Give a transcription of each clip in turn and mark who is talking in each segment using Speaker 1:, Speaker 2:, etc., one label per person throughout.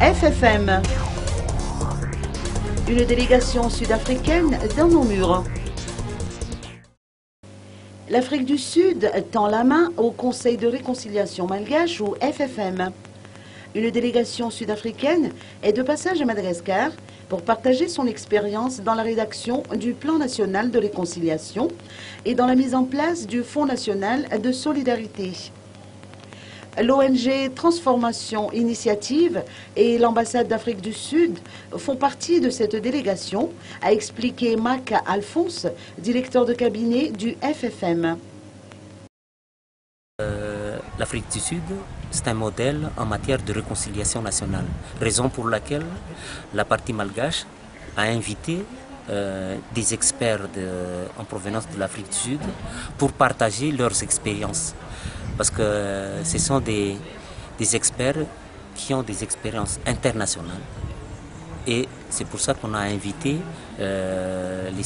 Speaker 1: FFM. Une délégation sud-africaine dans nos murs. L'Afrique du Sud tend la main au Conseil de réconciliation malgache ou FFM. Une délégation sud-africaine est de passage à Madagascar pour partager son expérience dans la rédaction du Plan national de réconciliation et dans la mise en place du Fonds national de solidarité. L'ONG Transformation Initiative et l'ambassade d'Afrique du Sud font partie de cette délégation, a expliqué Maka Alphonse, directeur de cabinet du FFM.
Speaker 2: L'Afrique du Sud, c'est un modèle en matière de réconciliation nationale, raison pour laquelle la partie malgache a invité des experts en provenance de l'Afrique du Sud pour partager leurs expériences. Parce que ce sont des experts qui ont des expériences internationales. Et c'est pour ça qu'on a invité les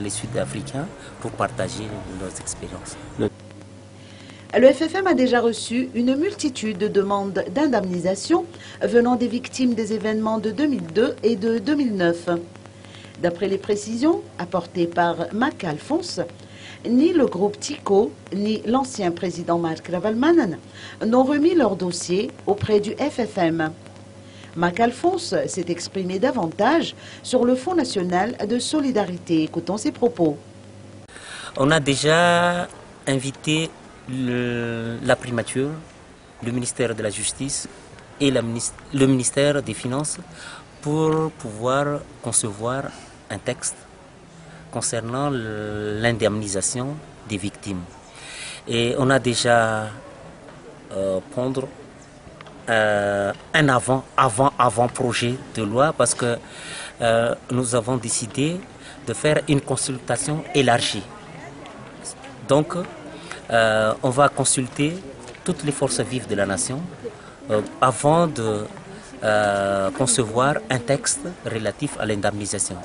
Speaker 2: Sud-Africains pour partager leurs expériences.
Speaker 1: Le FFM a déjà reçu une multitude de demandes d'indemnisation venant des victimes des événements de 2002 et de 2009. D'après les précisions apportées par Mac Alphonse, ni le groupe TICO, ni l'ancien président Mark Ravalomanana n'ont remis leur dossier auprès du FFM. Mac Alphonse s'est exprimé davantage sur le Fonds national de solidarité. Écoutons ses propos.
Speaker 2: On a déjà invité la primature, le ministère de la Justice et le ministère des Finances pour pouvoir concevoir un texte concernant l'indemnisation des victimes. Et on a déjà prendre un avant-projet de loi parce que nous avons décidé de faire une consultation élargie. Donc, on va consulter toutes les forces vives de la nation avant de concevoir un texte relatif à l'indemnisation.